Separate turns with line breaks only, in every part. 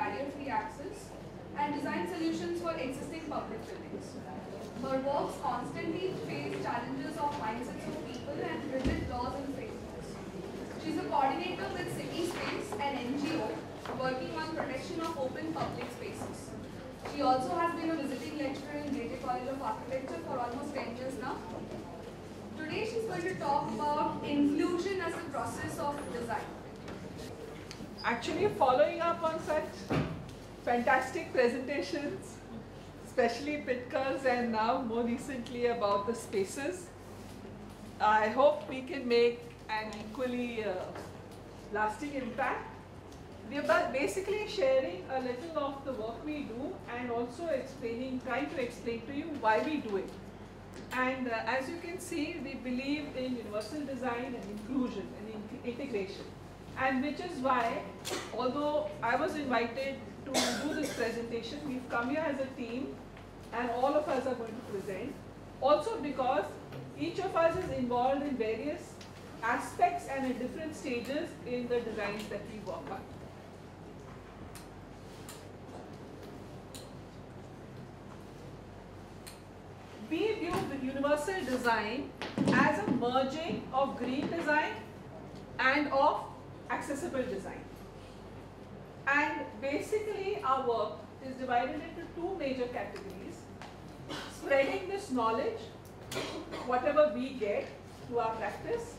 barrier-free access and design solutions for existing public buildings. Her works constantly face challenges of mindsets of people and rigid laws and frameworks. She is a coordinator with City Space, an NGO working on protection of open public spaces. She also has been a visiting lecturer in J.J. College of Architecture for almost 10 years now. Today she's going to talk about inclusion as a process of design.
Actually, following up on such fantastic presentations, especially Pitka's and now more recently about the spaces, I hope we can make an equally lasting impact. We are basically sharing a little of the work we do and also trying to explain to you why we do it. And as you can see, we believe in universal design and inclusion and integration. And which is why, although I was invited to do this presentation, we've come here as a team and all of us are going to present. Also because each of us is involved in various aspects and at different stages in the designs that we work on. We view the universal design as a merging of green design and of accessible design. And basically our work is divided into two major categories. Spreading this knowledge, whatever we get through our practice,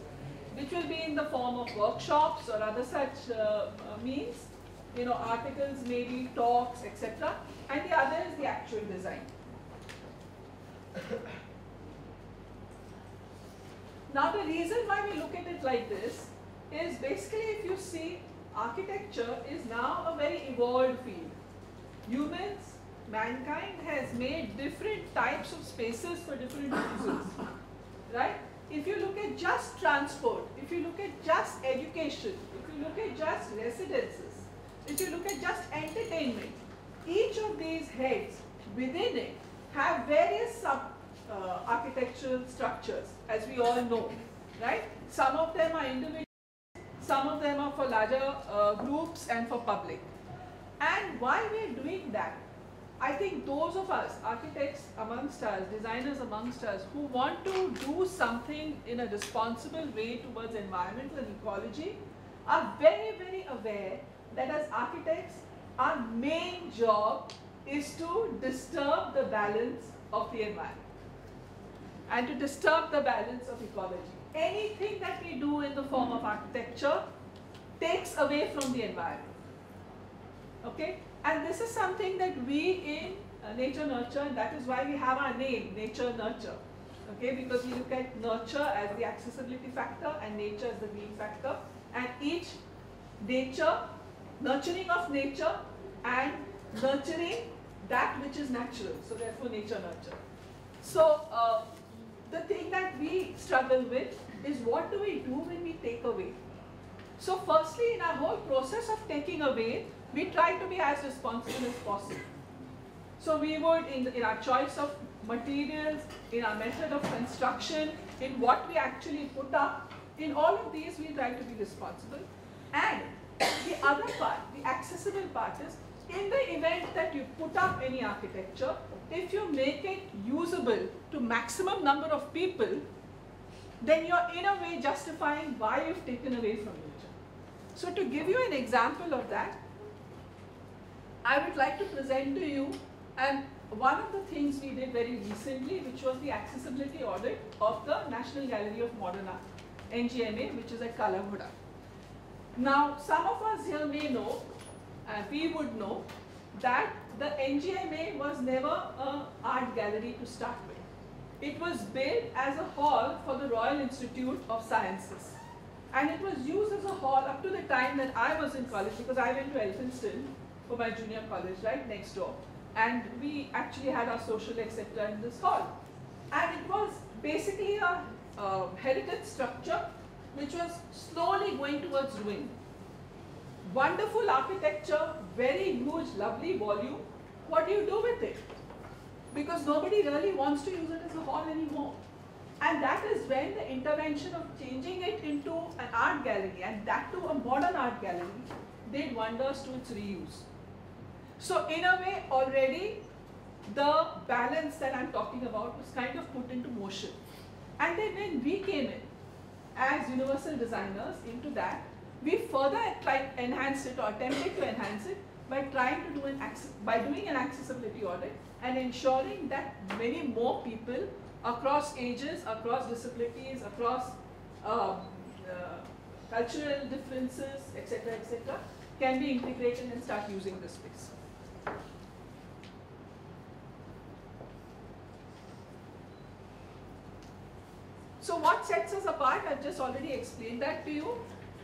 which will be in the form of workshops or other such means, articles, maybe talks, etc. And the other is the actual design. Now the reason why we look at it like this is basically, if you see, architecture is now a very evolved field. Humans, mankind has made different types of spaces for different reasons, right? If you look at just transport, if you look at just education, if you look at just residences, if you look at just entertainment, each of these heads within it have various architectural structures, as we all know, right? Some of them are individual, some of them are for larger groups and for public. And why we are doing that? I think those of us, architects amongst us, designers amongst us, who want to do something in a responsible way towards environmental and ecology, are very, very aware that as architects, our main job is to disturb the balance of the environment and to disturb the balance of ecology. Anything that we do in the form of architecture takes away from the environment. Okay? And this is something that we in Nature Nurture, and that is why we have our name, Nature Nurture. Okay? Because we look at nurture as the accessibility factor and nature as the being factor. And each nurturing of nature and nurturing that which is natural. So therefore Nature Nurture. So the thing that we struggle with is, what do we do when we take away? So firstly, in our whole process of taking away, we try to be as responsible as possible. So we would, in our choice of materials, in our method of construction, in what we actually put up, in all of these we try to be responsible. And the other part, the accessible part is, in the event that you put up any architecture, if you make it usable to maximum number of people, then you're in a way justifying why you've taken away from nature. So to give you an example of that, I would like to present to you one of the things we did very recently, which was the accessibility audit of the National Gallery of Modern Art, NGMA, which is at Kalaghoda. Now, some of us here may know, we would know, that the NGMA was never an art gallery to start with. It was built as a hall for the Royal Institute of Sciences. And it was used as a hall up to the time that I was in college, because I went to Elphinstone for my junior college, right next door. And we actually had our social, etc. in this hall. And it was basically a heritage structure which was slowly going towards ruin. Wonderful architecture, very huge, lovely volume. What do you do with it? Because nobody really wants to use it as a hall anymore. And that is when the intervention of changing it into an art gallery, and that to a modern art gallery, did wonders to its reuse. So in a way, already the balance that I'm talking about was kind of put into motion. And then when we came in as universal designers into that, we further enhanced it or attempted to enhance it by trying to do doing an accessibility audit and ensuring that many more people across ages, across disabilities, across cultural differences, etc., can be integrated and start using this space. So what sets us apart, I've just already explained that to you,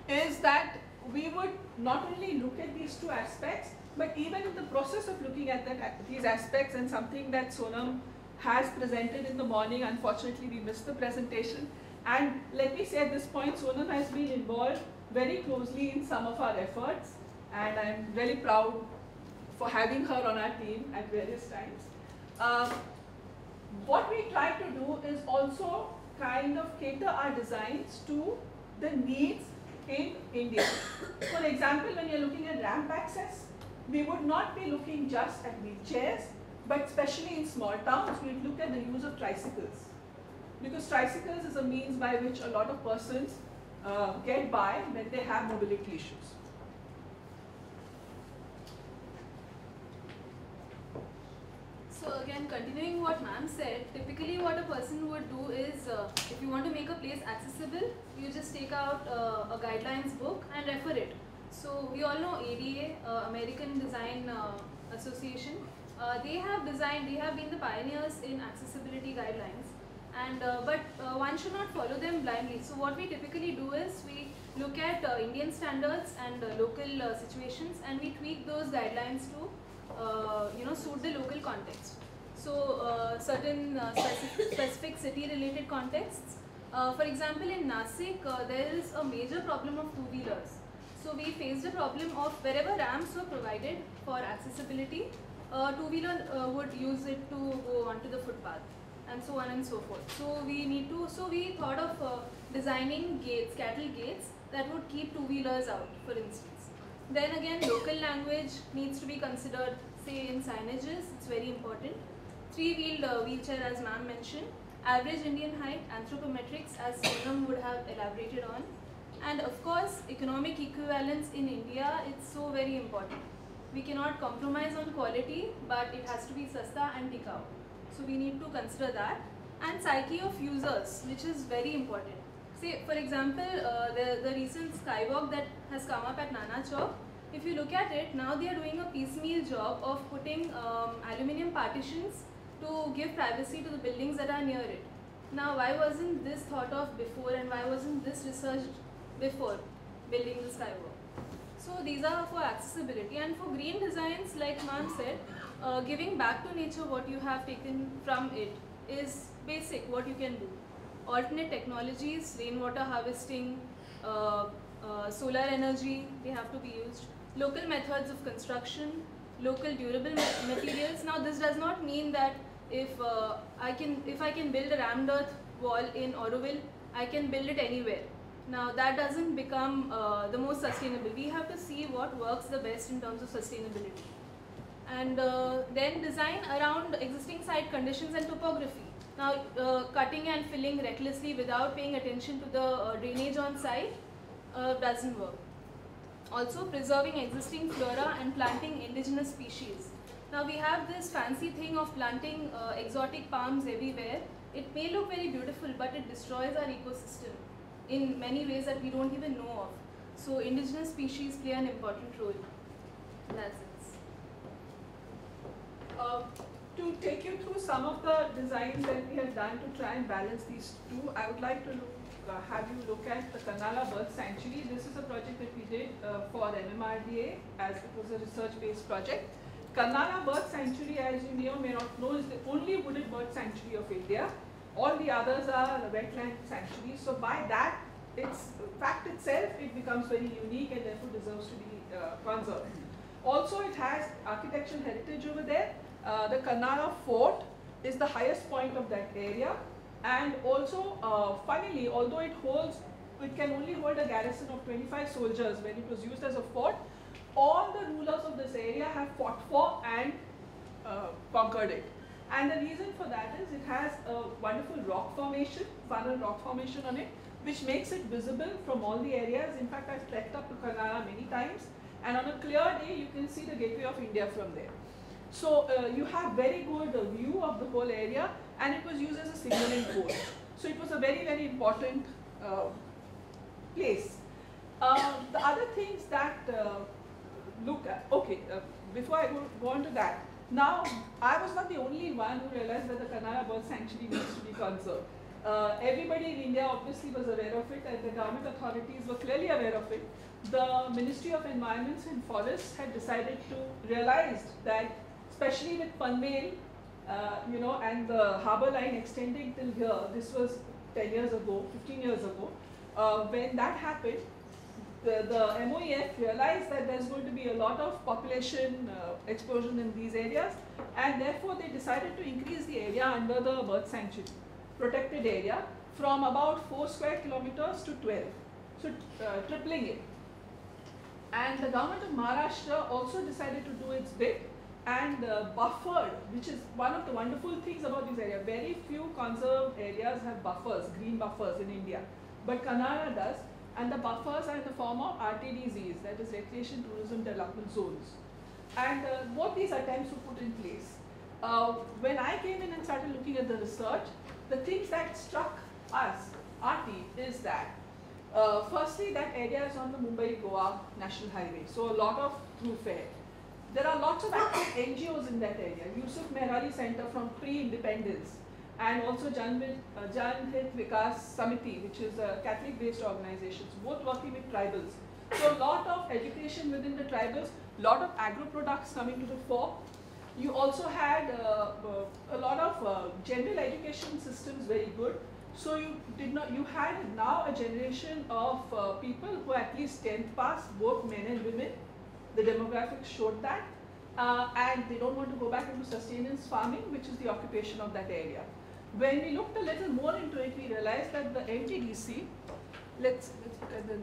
is that we would not only look at these two aspects, but even in the process of looking at these aspects, and something that Sonam has presented in the morning, unfortunately we missed the presentation. And let me say at this point, Sonam has been involved very closely in some of our efforts, and I'm really proud for having her on our team at various times. What we try to do is also kind of cater our designs to the needs in India. For example, when you're looking at ramp access, we would not be looking just at wheelchairs, but especially in small towns, we'd look at the use of tricycles. Because tricycles is a means by which a lot of persons get by when they have mobility issues.
So again, continuing what ma'am said, typically what a person would do is, if you want to make a place accessible, you just take out a guidelines book and refer it. So we all know ADA, American Design Association. They have been the pioneers in accessibility guidelines. And but one should not follow them blindly. So what we typically do is we look at Indian standards and local situations, and we tweak those guidelines to suit the local context. So certain specific city-related contexts. For example, in Nasik, there is a major problem of two-wheelers. So we faced a problem of wherever ramps were provided for accessibility, two-wheeler would use it to go onto the footpath, and so on and so forth. So we thought of designing gates, cattle gates, that would keep two-wheelers out, for instance. Then again, local language needs to be considered, say in signages, it's very important. Three-wheeled wheelchair, as ma'am mentioned. Average Indian height, anthropometrics, as Sonam would have elaborated on. And of course, economic equivalence in India, it's so very important. We cannot compromise on quality, but it has to be sasta and tikau. So we need to consider that. And psyche of users, which is very important. Say, for example, the recent skywalk that has come up at Nana Chowk, if you look at it, now they are doing a piecemeal job of putting aluminium partitions to give privacy to the buildings that are near it. Now, why wasn't this thought of before, and why wasn't this researched before building the skywalk? So these are for accessibility. And for green designs, like ma'am said, giving back to nature what you have taken from it is basic, what you can do. Alternate technologies, rainwater harvesting, solar energy, they have to be used. Local methods of construction, local durable materials. Now this does not mean that if I can build a rammed earth wall in Auroville, I can build it anywhere. Now that doesn't become the most sustainable. We have to see what works the best in terms of sustainability. And then design around existing site conditions and topography. Now cutting and filling recklessly without paying attention to the drainage on site doesn't work. Also preserving existing flora and planting indigenous species. Now we have this fancy thing of planting exotic palms everywhere. It may look very beautiful, but it destroys our ecosystem in many ways that we don't even know of. So indigenous species play an important role. That's it.
To take you through some of the designs that we have done to try and balance these two, I would like to have you look at the Kannala Bird Sanctuary. This is a project that we did for MMRDA, as it was a research-based project. Kannala Bird Sanctuary, as you may or may not know, is the only wooded bird sanctuary of India. All the others are wetland sanctuaries. So by that, its fact itself, it becomes very unique and therefore deserves to be conserved. Also, it has architectural heritage over there. The Kannala Fort is the highest point of that area. And also, funnily, although it can only hold a garrison of 25 soldiers when it was used as a fort, all the rulers of this area have fought for and conquered it. And the reason for that is it has a wonderful rock formation, funnel rock formation on it, which makes it visible from all the areas. In fact, I've trekked up to Kanara many times, and on a clear day, you can see the gateway of India from there. So you have very good view of the whole area, and it was used as a signaling post. So it was a very, very important place. The other things that look at, okay, before I go on to that, now I was not the only one who realized that the Kanara bird sanctuary needs to be conserved. Everybody in India obviously was aware of it, and the government authorities were clearly aware of it. The Ministry of Environment and Forests had decided to realize that, especially with Panvel, and the harbour line extending till here, this was 10 years ago, 15 years ago, when that happened, the MOEF realized that there's going to be a lot of population explosion in these areas, and therefore they decided to increase the area under the bird sanctuary, protected area, from about 4 square kilometers to 12, so tripling it. And the government of Maharashtra also decided to do its bit and buffered, which is one of the wonderful things about this area. Very few conserved areas have buffers, green buffers in India, but Kanara does. And the buffers are in the form of RTDZs, that is Recreation Tourism Development Zones. And both these attempts were put in place. When I came in and started looking at the research, the things that struck us, our team, is that firstly, that area is on the Mumbai-Goa National Highway, so a lot of thoroughfare. There are lots of active NGOs in that area. Yusuf Mehrari Center from pre-independence, and also Jan Hit Vikas Samiti, which is a Catholic-based organization, both working with tribals. So a lot of education within the tribals, a lot of agro-products coming to the fore. You also had a lot of general education systems very good. So you had now a generation of people who at least 10th pass, both men and women. The demographics showed that. And they don't want to go back into sustenance farming, which is the occupation of that area. When we looked a little more into it, we realized that the MTDC, let's look at the,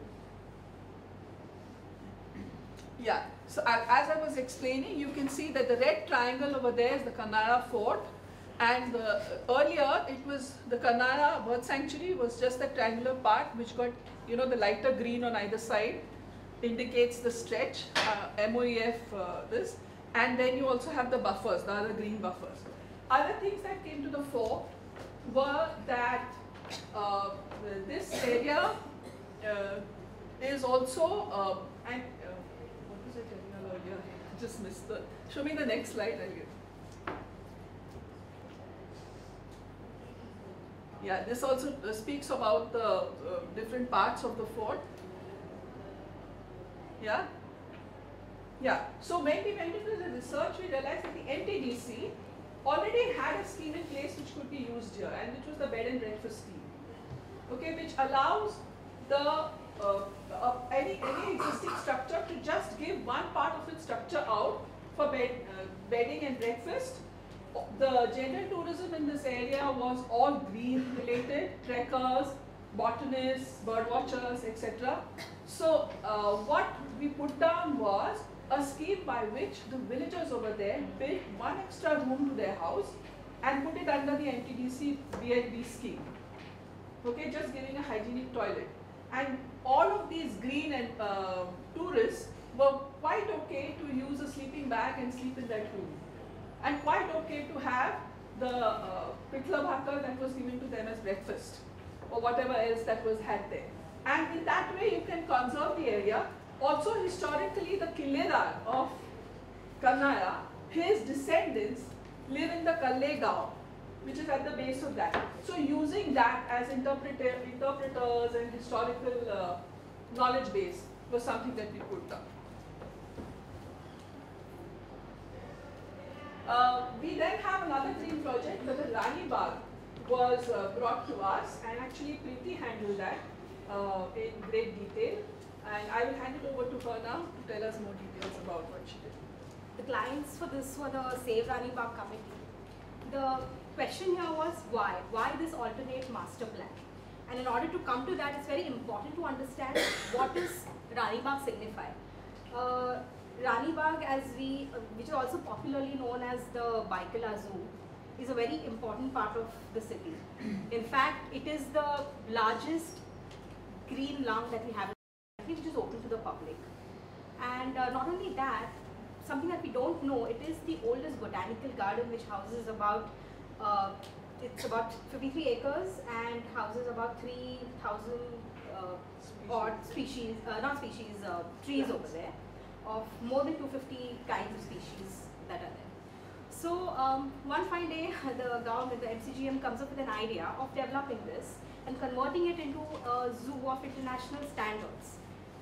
yeah, so as I was explaining, you can see that the red triangle over there is the Kanara Fort, and earlier it was the Kanara Bird Sanctuary was just the triangular part which got, the lighter green on either side indicates the stretch, MOEF this, and then you also have the buffers, the other green buffers. Other things that came to the fore were that this area is also, and what was I telling you earlier? I just missed the, show me the next slide. Yeah, this also speaks about the different parts of the fort. Yeah? Yeah, so when we went into the research, we realized that the MTDC already had a scheme in place which could be used here, and which was the bed and breakfast scheme, okay, which allows the any existing structure to just give one part of its structure out for bedding and breakfast. The general tourism in this area was all green related, trekkers, botanists, bird watchers, etc. So what we put down was a scheme by which the villagers over there built one extra room to their house and put it under the MTDC B&B scheme. Okay, just giving a hygienic toilet. And all of these green and tourists were quite okay to use a sleeping bag and sleep in that room. And quite okay to have the pitla bhakar that was given to them as breakfast or whatever else that was had there. And in that way you can conserve the area. Also historically the Killedar of Kanara, his descendants live in the Kallegaon, which is at the base of that. So using that as interpreters and historical knowledge base was something that we put down. We then have another green project where the Rani Bagh was brought to us, and actually Preeti handled that in great detail. And I will hand it over to her now to tell us more details about what she did.
The clients for this were the Save Rani Bagh committee. The question here was why? Why this alternate master plan? And in order to come to that, it's very important to understand what does Rani Bagh signify. Rani Bagh, which is also popularly known as the Baikala Zoo, is a very important part of the city. In fact, it is the largest green lung that we have in the country, which is open to the public. And not only that, something that we don't know, it is the oldest botanical garden, which houses about, it's about 53 acres and houses about 3,000 odd species, trees over there, of more than 250 kinds of species that are there. So one fine day, the government, the MCGM, comes up with an idea of developing this and converting it into a zoo of international standards.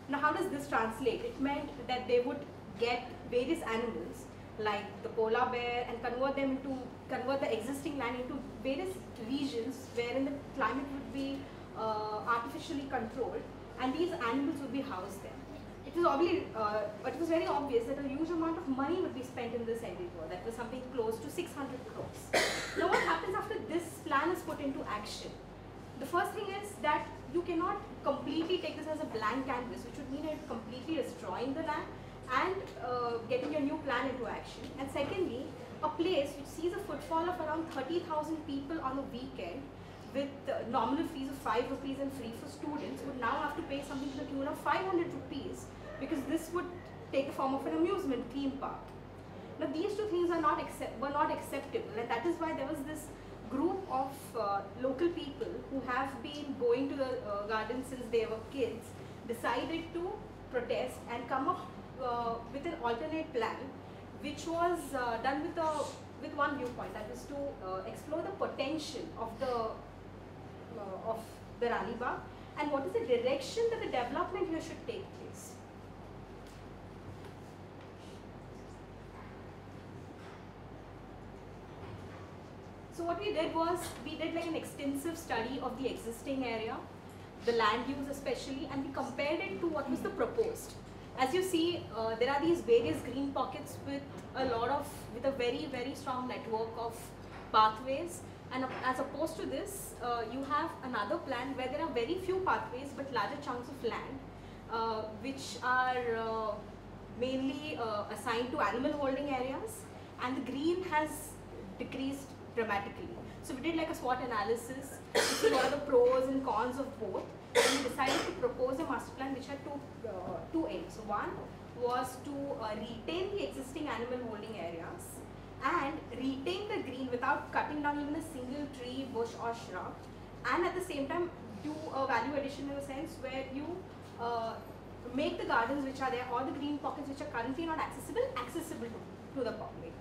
Now, how does this translate? It meant that they would get various animals like the polar bear and convert the existing land into various regions wherein the climate would be artificially controlled, and these animals would be housed there. It was very obvious that a huge amount of money would be spent in this endeavor. That was something close to 600 crores. Now, what happens after this plan is put into action? The first thing is that you cannot completely take this as a blank canvas, which would mean you're completely destroying the land and getting your new plan into action. And secondly, a place which sees a footfall of around 30,000 people on a weekend with nominal fees of 5 rupees and free for students would now have to pay something to the tune of 500 rupees, because this would take the form of an amusement theme park. Now, these two things were not acceptable, and that is why there was this group of local people who have been going to the garden since they were kids, decided to protest and come up with an alternate plan, which was done with one viewpoint, that was to explore the potential of the Rani Bagh and what is the direction that the development here should take place. So what we did was, we did like an extensive study of the existing area, the land use especially, and we compared it to what was the proposed. As you see, there are these various green pockets with a very, very strong network of pathways, and as opposed to this, you have another plan where there are very few pathways but larger chunks of land, which are mainly assigned to animal holding areas, and the green has decreased dramatically. So we did like a SWOT analysis to see what are the pros and cons of both, and we decided to propose a master plan which had two aims. So one was to retain the existing animal holding areas and retain the green without cutting down even a single tree, bush or shrub, and at the same time do a value addition in a sense where you make the gardens which are there, or the green pockets which are currently not accessible to the public.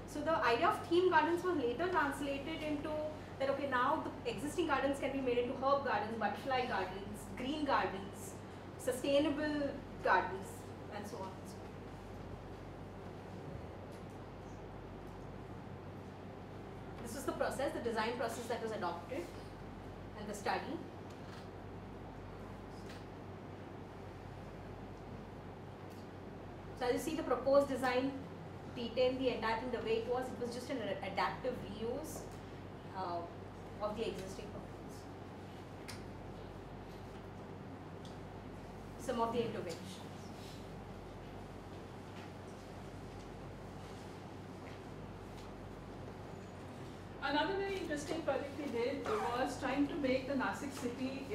So the idea of theme gardens was later translated into that, okay, now the existing gardens can be made into herb gardens, butterfly gardens, green gardens, sustainable gardens, and so on and so on. This was the process, the design process that was adopted, and the study. So as you see, the proposed design retained the entire thing the way it was. It was just an adaptive reuse of the existing proposals. Some of the interventions.
Another very interesting project we did was trying to make the Nasik city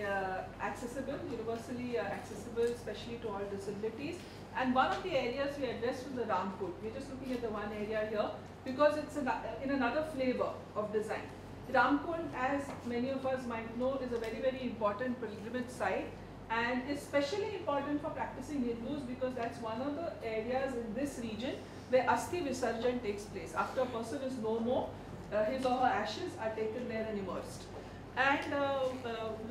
accessible, universally accessible, especially to all disabilities. And one of the areas we addressed was the Ramkund. We're just looking at the one area here because it's in another flavor of design. Ramkund, as many of us might know, is a very, very important pilgrimage site, and is especially important for practicing Hindus because that's one of the areas in this region where Asti Visarjan takes place. After a person is no more, his or her ashes are taken there and immersed. And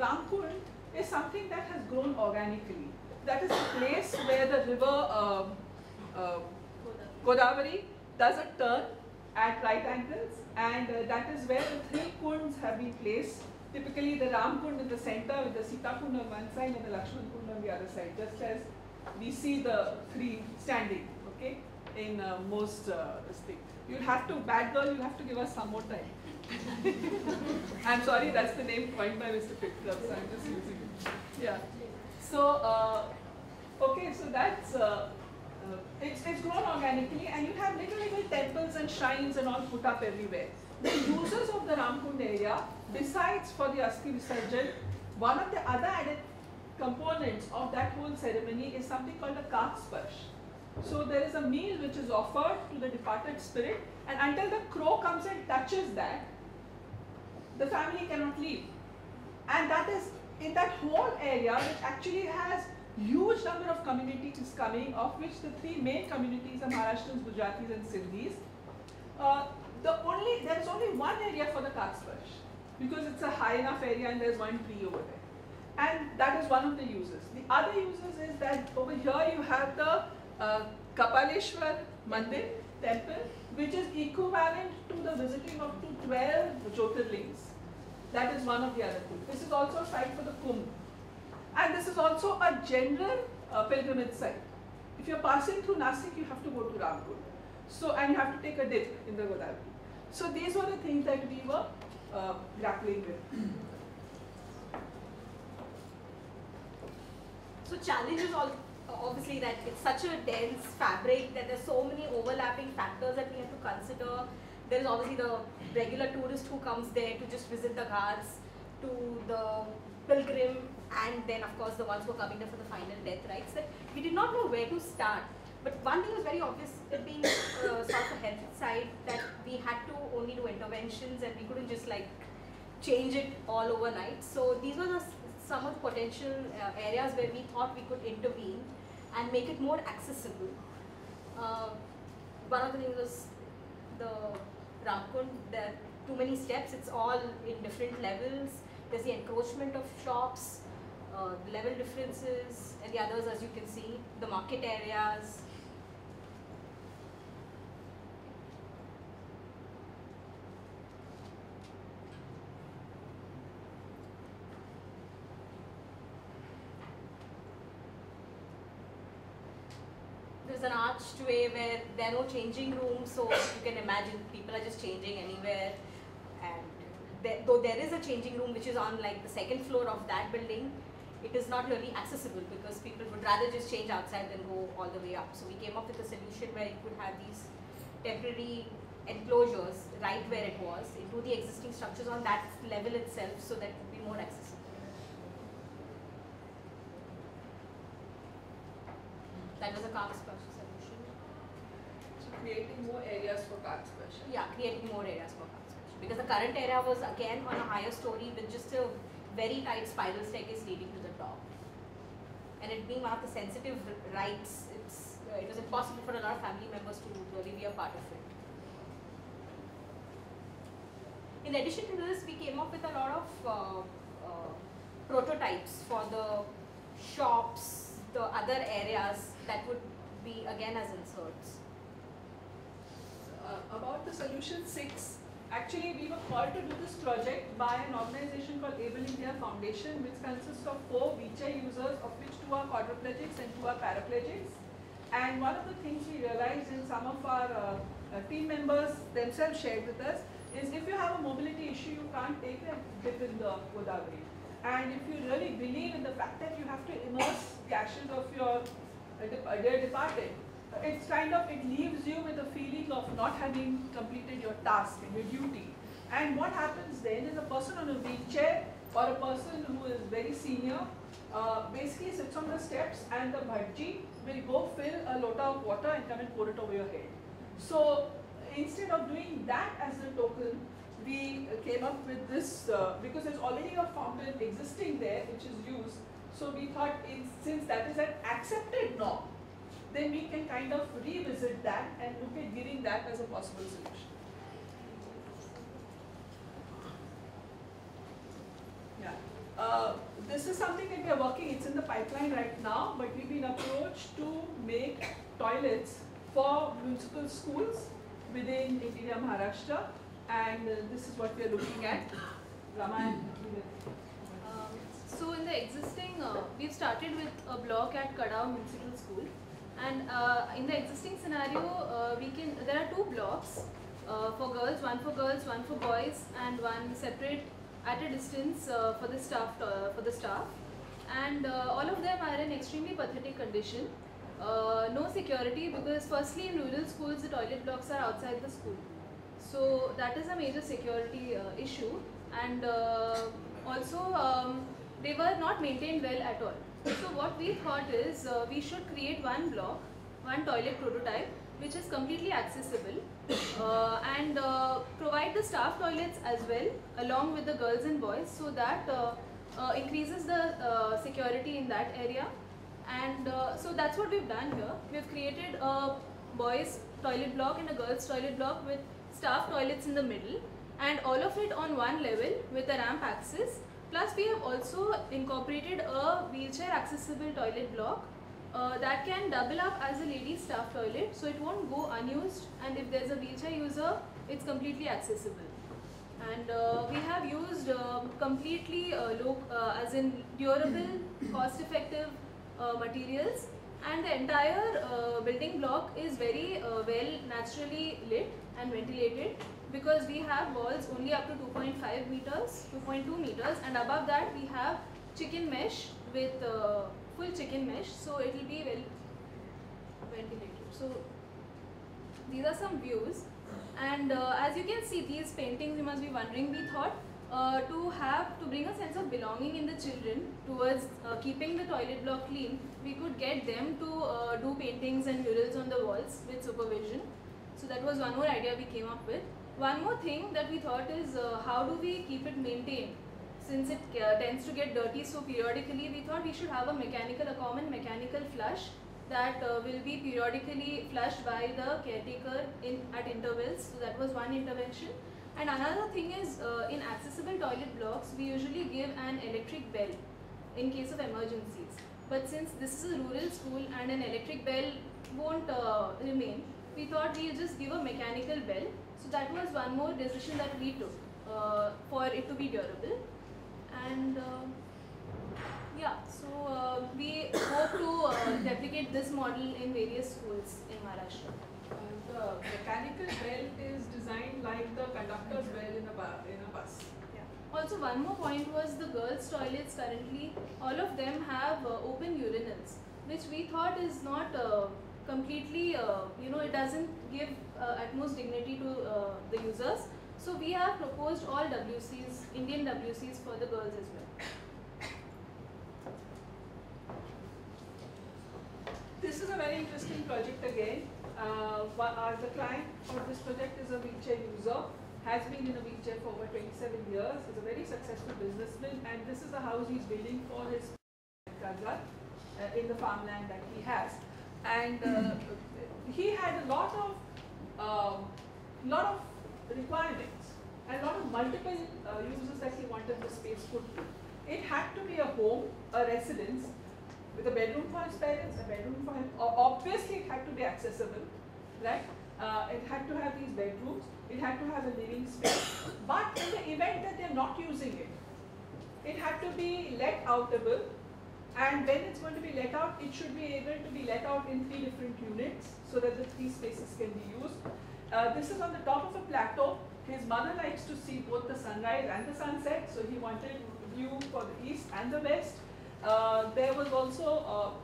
Ramkund is something that has grown organically. That is a place where the river Godavari does a turn at right angles, and that is where the 3 kunds have been placed. Typically the Ram Kund in the center with the Sita Kund on one side and the Lakshman Kund on the other side, just as we see the 3 standing, okay, in most this thing. You'll have to, bad girl, you'll have to give us some more time. I'm sorry, that's the name coined by Mr. Pikram, so I'm just using it. Yeah. So, okay, so that's it's grown organically, and you have little temples and shrines and all put up everywhere. The users of the Ramkund area, besides for the Asti Visarjan, one of the other added components of that whole ceremony is something called a Kak Sparsh. So there is a meal which is offered to the departed spirit, and until the crow comes and touches that, the family cannot leave. And that is in that whole area, which actually has huge number of communities coming, of which the three main communities are Maharashtrians, Gujaratis and Sindhis. There is only one area for the Kak Sparsh, because it's a high enough area and there's one tree over there. And that is one of the uses. The other uses is that over here you have the Kapaleshwar Mandir temple, which is equivalent to the visiting of 12 Jyotirlings. That is one of the other things. This is also a site for the Kumbh. And this is also a general pilgrimage site. If you're passing through Nasik, you have to go to Ramkund. So, and you have to take a dip in the Godavari. So these were the things that we were grappling with.
So challenge is obviously that it's such a dense fabric that there's so many overlapping factors that we have to consider. There is obviously the regular tourist who comes there to just visit the ghats, to the pilgrim, and then of course the ones who are coming there for the final death rites. That we did not know where to start. But one thing was very obvious, it being sort of a health side, that we had to only do interventions and we couldn't just like change it all overnight. So these were some of the potential areas where we thought we could intervene and make it more accessible. One of the things was the Ramkund, there are too many steps, it's all in different levels. There's the encroachment of shops, the level differences, and the others, as you can see, the market areas. There's an archway where there are no changing rooms, so you can imagine people are just changing anywhere. And though there is a changing room which is on like the second floor of that building, it is not really accessible because people would rather just change outside than go all the way up. So we came up with a solution where you could have these temporary enclosures right where it was into the existing structures on that level itself, so that it would be more accessible. That was a Kak Sparsh solution.
So creating more areas for Kak Sparsh.
Yeah, creating more areas for Kak Sparsh. Because the current area was again on a higher story with just a very tight spiral staircase leading to the top. And it being one of the sensitive rites, it was impossible for a lot of family members to really be a part of it. In addition to this, we came up with a lot of prototypes for the shops, the other areas that would be again as inserts.
About the solution 6, actually we were called to do this project by an organization called Able India Foundation, which consists of 4 wheelchair users, of which 2 are quadriplegics and 2 are paraplegics. And one of the things we realized, and some of our team members themselves shared with us, is if you have a mobility issue, you can't take a dip in the Godavari. And if you really believe in the fact that you have to immerse the ashes of your dear departed, it leaves you with a feeling of not having completed your task and your duty. And what happens then is a person on a wheelchair or a person who is very senior basically sits on the steps, and the bhajji will go fill a lota of water and come and pour it over your head. So instead of doing that as the token, we came up with this, because there's already a fountain existing there which is used. So we thought, since that is an accepted norm, then we can kind of revisit that and look at giving that as a possible solution. Yeah. This is something that we are working, it's in the pipeline right now, but we've been approached to make toilets for municipal schools within interior Maharashtra, and this is what we are looking at. Rama,
So in the existing, we've started with a block at Kadao Municipal School, and in the existing scenario, there are 2 blocks for girls, one for boys, and one separate at a distance for the staff. And all of them are in extremely pathetic condition. No security, because firstly in rural schools the toilet blocks are outside the school. So that is a major security issue, and also they were not maintained well at all. So what we thought is we should create one block, one toilet prototype which is completely accessible, and provide the staff toilets as well along with the girls and boys, so that increases the security in that area. And so that's what we've done here. We've created a boys toilet block and a girls toilet block with staff toilets in the middle, and all of it on one level with a ramp access. Plus we have also incorporated a wheelchair accessible toilet block that can double up as a ladies staff toilet, so it won't go unused, and if there's a wheelchair user, it's completely accessible. And we have used completely as in durable, cost effective materials, and the entire building block is very well naturally lit and ventilated, because we have walls only up to 2.5 meters, 2.2 meters, and above that we have chicken mesh with full chicken mesh, so it will be well ventilated. So these are some views, and as you can see these paintings, you must be wondering, we thought to bring a sense of belonging in the children towards keeping the toilet block clean, we could get them to do paintings and murals on the walls with supervision. So that was one more idea we came up with. One more thing that we thought is how do we keep it maintained, since it tends to get dirty so periodically. We thought we should have a common mechanical flush that will be periodically flushed by the caretaker at intervals. So that was one intervention. And another thing is, in accessible toilet blocks, we usually give an electric bell in case of emergencies. But since this is a rural school and an electric bell won't remain, we thought we'll just give a mechanical bell. So that was one more decision that we took for it to be durable. And yeah, so we hope to replicate this model in various schools in Maharashtra.
The mechanical bell is designed like the conductor's bell in a bus.
Yeah. Also, one more point was the girls' toilets currently, all of them have open urinals, which we thought is not completely, it doesn't give utmost dignity to the users. So we have proposed all WCs, Indian WCs for the girls as well.
This is a very interesting project again. The client for this project is a wheelchair user, has been in a wheelchair for over 27 years, is a very successful businessman, and this is the house he's building for his Quadrant in the farmland that he has. And he had a lot of requirements and a lot of multiple uses that he wanted the space put to. It had to be a home, a residence, with a bedroom for his parents, a bedroom for him. Obviously, it had to be accessible, right? It had to have these bedrooms. It had to have a living space. But in the event that they're not using it, it had to be let outable. And when it's going to be let out, it should be able to be let out in 3 different units, so that the 3 spaces can be used. This is on the top of a plateau. His mother likes to see both the sunrise and the sunset, so he wanted view for the east and the west. There was also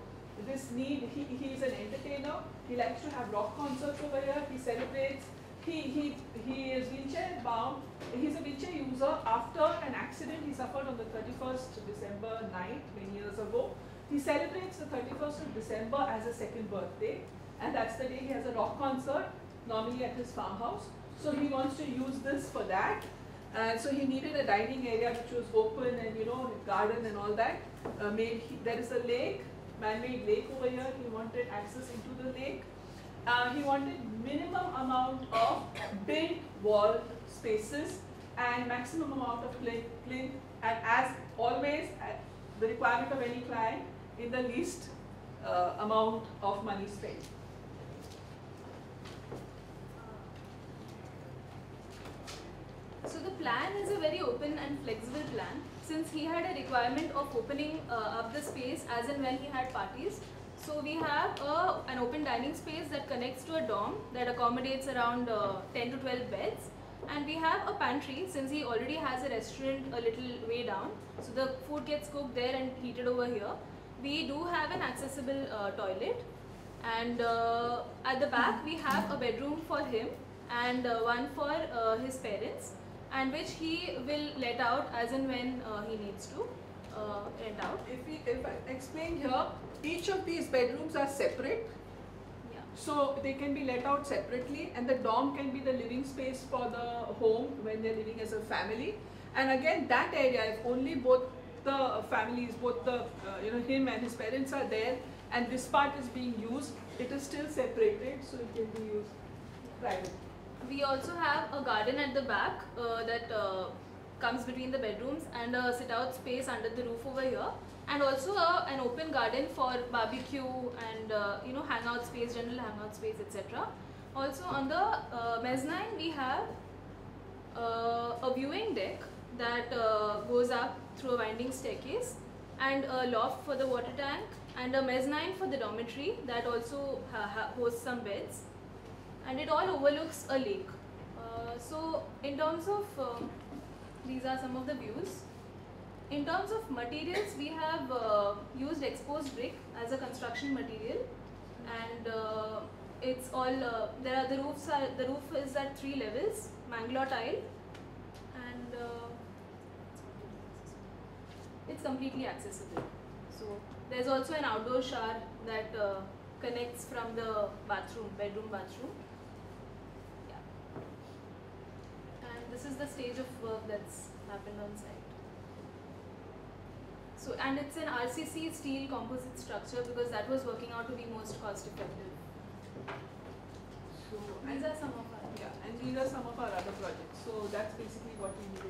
this need, he is an entertainer, he likes to have rock concerts over here, he celebrates, he is wheelchair bound, he's a wheelchair user. After an accident he suffered on the 31st December night many years ago. He celebrates the 31st of December as a second birthday, and that's the day he has a rock concert, normally at his farmhouse. So he wants to use this for that. So he needed a dining area which was open and garden and all that. There is a lake, man-made lake over here. He wanted access into the lake. He wanted minimum amount of built wall spaces and maximum amount of plinth, and as always, the requirement of any client, in the least amount of money spent.
So the plan is a very open and flexible plan, since he had a requirement of opening up the space as and when he had parties. So we have an open dining space that connects to a dorm that accommodates around 10 to 12 beds, and we have a pantry, since he already has a restaurant a little way down, so the food gets cooked there and heated over here. We do have an accessible toilet, And at the back we have a bedroom for him and one for his parents, and which he will let out as and when he needs to rent out.
If I explain here, each of these bedrooms are separate.
Yeah.
So they can be let out separately, and the dorm can be the living space for the home when they're living as a family. And again, that area, if only both the families, both the him and his parents are there, and this part is being used, it is still separated, so it can be used private.
We also have a garden at the back that comes between the bedrooms, and a sit-out space under the roof over here, and also an open garden for barbecue and hangout space, general hangout space, etc. Also on the mezzanine we have a viewing deck that goes up through a winding staircase, and a loft for the water tank, and a mezzanine for the dormitory that also hosts some beds, and it all overlooks a lake. So in terms of these are some of the views. In terms of materials, we have used exposed brick as a construction material, and it's all the roof is at 3 levels, Mangalore tile, and it's completely accessible. So there's also an outdoor shower that connects from the bedroom bathroom. Yeah. And this is the stage of work that's happened on site. So, and it's an RCC steel composite structure because that was working out to be most cost effective.
So
These are some of our
and these are some of our other projects. So that's basically what we do.